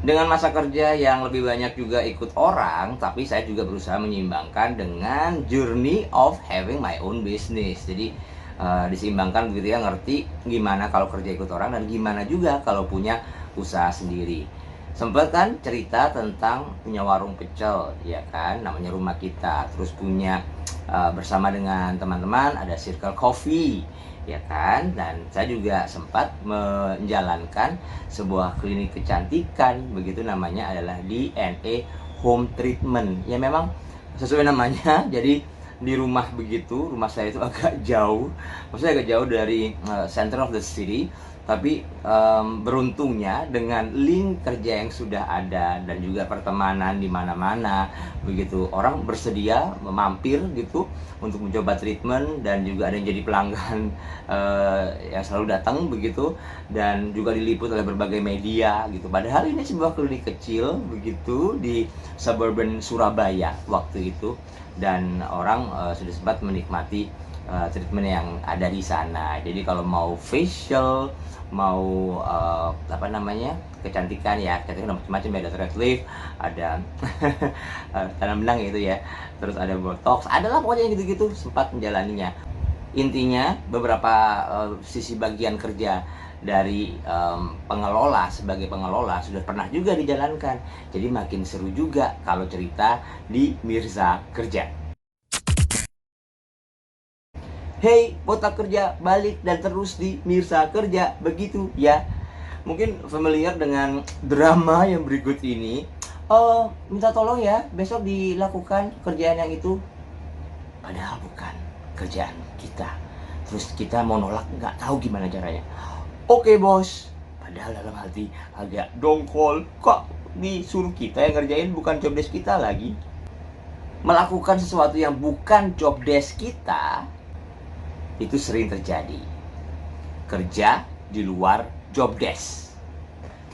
Dengan masa kerja yang lebih banyak juga ikut orang, tapi saya juga berusaha menyeimbangkan dengan journey of having my own business. Jadi diseimbangkan begitu ya, ngerti gimana kalau kerja ikut orang dan gimana juga kalau punya usaha sendiri. Sempet kan cerita tentang punya warung pecel, ya kan, namanya rumah kita. Terus punya bersama dengan teman-teman ada Circle Coffee, ya kan. Dan saya juga sempat menjalankan sebuah klinik kecantikan, begitu namanya adalah DNA Home Treatment. Ya memang sesuai namanya, jadi di rumah begitu, rumah saya itu agak jauh, maksudnya agak jauh dari center of the city, tapi beruntungnya dengan link kerja yang sudah ada dan juga pertemanan di mana-mana begitu, orang bersedia mampir gitu untuk mencoba treatment, dan juga ada yang jadi pelanggan yang selalu datang begitu, dan juga diliput oleh berbagai media gitu. Padahal ini sebuah klinik kecil begitu di suburban Surabaya waktu itu, dan orang sudah sempat menikmati treatment yang ada di sana. Jadi kalau mau facial, mau kecantikan ya, kecantikan macam-macam ya, ada thread lift, ada tanam benang gitu ya, terus ada botox, adalah pokoknya gitu-gitu sempat menjalaninya. Intinya beberapa sisi bagian kerja dari pengelola, sebagai pengelola sudah pernah juga dijalankan. Jadi makin seru juga kalau cerita di Mirza Kerja. Hey, Potak Kerja balik dan terus di Mirza Kerja, begitu ya. Mungkin familiar dengan drama yang berikut ini. Minta tolong ya, besok dilakukan kerjaan yang itu. Padahal bukan kerjaan kita. Terus kita mau nolak, nggak tahu gimana caranya. Oke bos. Padahal dalam hati agak dongkol. Kok disuruh kita yang ngerjain, bukan job desk kita lagi. Melakukan sesuatu yang bukan job desk kita, itu sering terjadi. Kerja di luar job desk.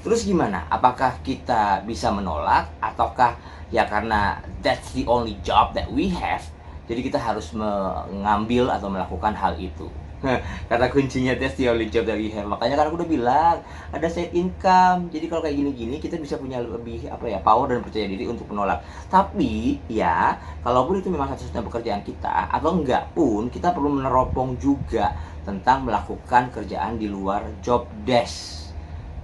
Terus gimana? Apakah kita bisa menolak, ataukah ya karena that's the only job that we have, jadi kita harus mengambil atau melakukan hal itu? Kata kuncinya that's the only job that we have. Makanya kan aku udah bilang ada side income. Jadi kalau kayak gini-gini kita bisa punya lebih power dan percaya diri untuk menolak. Tapi ya kalaupun itu memang satu-satunya pekerjaan kita atau enggak pun, kita perlu meneropong juga tentang melakukan kerjaan di luar job desk.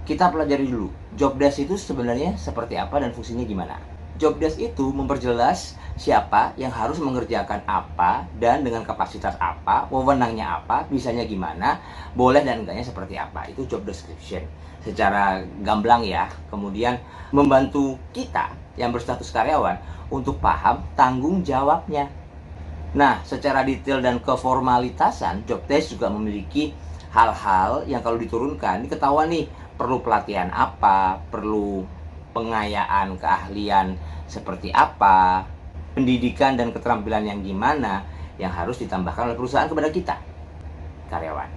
Kita pelajari dulu job desk itu sebenarnya seperti apa dan fungsinya gimana. Job desk itu memperjelas siapa yang harus mengerjakan apa dan dengan kapasitas apa, wewenangnya apa, bisanya gimana, boleh dan enggaknya seperti apa. Itu job description secara gamblang ya. Kemudian membantu kita yang berstatus karyawan untuk paham tanggung jawabnya. Nah, secara detail dan keformalitasan, job desk juga memiliki hal-hal yang kalau diturunkan, ini ketahuan nih, perlu pelatihan apa, perlu pengayaan keahlian seperti apa, pendidikan dan keterampilan yang gimana yang harus ditambahkan oleh perusahaan kepada kita, karyawan.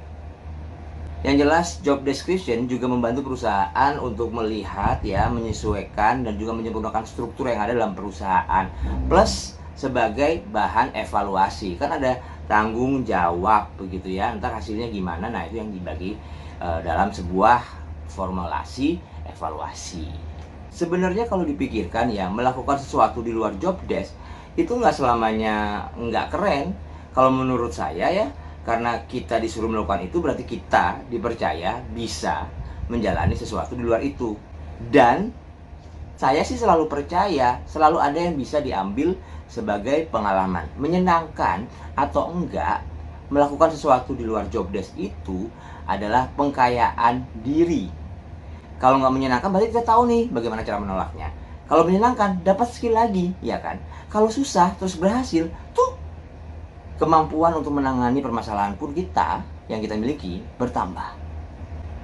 Yang jelas, job description juga membantu perusahaan untuk melihat ya, menyesuaikan dan juga menyempurnakan struktur yang ada dalam perusahaan. Plus sebagai bahan evaluasi, kan ada tanggung jawab begitu ya, entar hasilnya gimana. Nah itu yang dibagi dalam sebuah formulasi evaluasi. Sebenarnya kalau dipikirkan ya, melakukan sesuatu di luar job desk itu nggak selamanya nggak keren. Kalau menurut saya ya, karena kita disuruh melakukan itu berarti kita dipercaya bisa menjalani sesuatu di luar itu. Dan saya sih selalu percaya, selalu ada yang bisa diambil sebagai pengalaman. Menyenangkan atau enggak, melakukan sesuatu di luar job desk itu adalah pengkayaan diri. Kalau nggak menyenangkan, berarti kita tahu nih bagaimana cara menolaknya. Kalau menyenangkan, dapat skill lagi, ya kan? Kalau susah, terus berhasil, tuh kemampuan untuk menangani permasalahan pun kita, yang kita miliki, bertambah.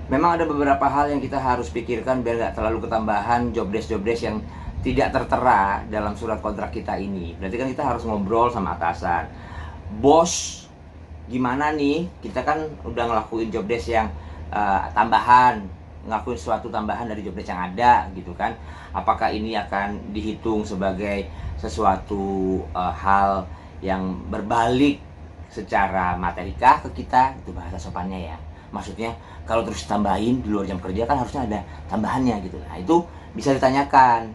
Memang ada beberapa hal yang kita harus pikirkan biar nggak terlalu ketambahan job desk yang tidak tertera dalam surat kontrak kita ini. Berarti kan kita harus ngobrol sama atasan. Bos, gimana nih? Kita kan udah ngelakuin job desk yang tambahan, ngelakuin suatu tambahan dari job desk yang ada gitu kan. Apakah ini akan dihitung sebagai sesuatu hal yang berbalik secara materikah ke kita? Itu bahasa sopannya ya. Maksudnya kalau terus tambahin di luar jam kerja kan harusnya ada tambahannya gitu. Nah itu bisa ditanyakan,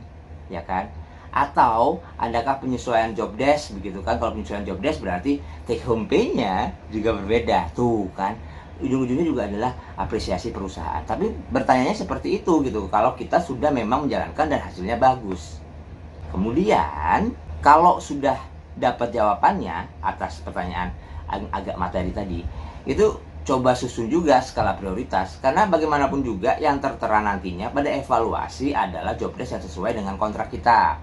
ya kan? Atau adakah penyesuaian job desk begitu kan? Kalau penyesuaian job desk berarti take home pay-nya juga berbeda tuh kan. Ujung-ujungnya juga adalah apresiasi perusahaan. Tapi bertanyanya seperti itu gitu. Kalau kita sudah memang menjalankan dan hasilnya bagus. Kemudian kalau sudah dapat jawabannya atas pertanyaan agak materi tadi, itu coba susun juga skala prioritas. Karena bagaimanapun juga yang tertera nantinya pada evaluasi adalah job desk yang sesuai dengan kontrak kita.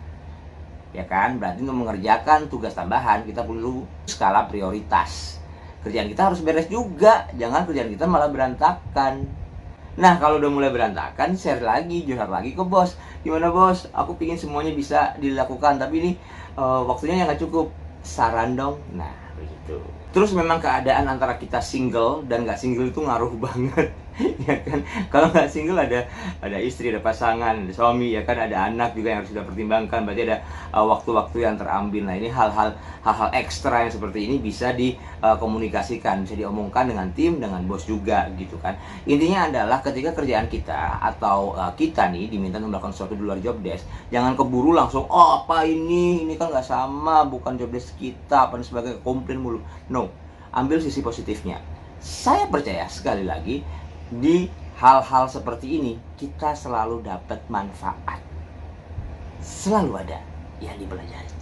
Ya kan? Berarti untuk mengerjakan tugas tambahan kita perlu skala prioritas. Kerjaan kita harus beres juga, jangan kerjaan kita malah berantakan. Nah kalau udah mulai berantakan, share lagi, curhat lagi ke bos. Gimana bos, aku pingin semuanya bisa dilakukan, tapi ini waktunya yang gak cukup. Saran dong. Nah begitu. Terus memang keadaan antara kita single dan gak single itu ngaruh banget. Ya kan, kalau nggak single ada istri, ada pasangan, ada suami, ya kan, ada anak juga yang harus sudah pertimbangkan. Berarti ada waktu-waktu yang terambil. Nah ini hal-hal ekstra yang seperti ini bisa dikomunikasikan, bisa diomongkan dengan tim, dengan bos juga gitu kan. Intinya adalah ketika kerjaan kita atau kita nih diminta untuk melakukan sesuatu di luar job desk, jangan keburu langsung oh apa ini kan nggak sama, bukan job desk kita apa dan sebagainya, komplain mulu. No, ambil sisi positifnya. Saya percaya sekali lagi di hal-hal seperti ini kita selalu dapat manfaat, selalu ada yang dipelajari.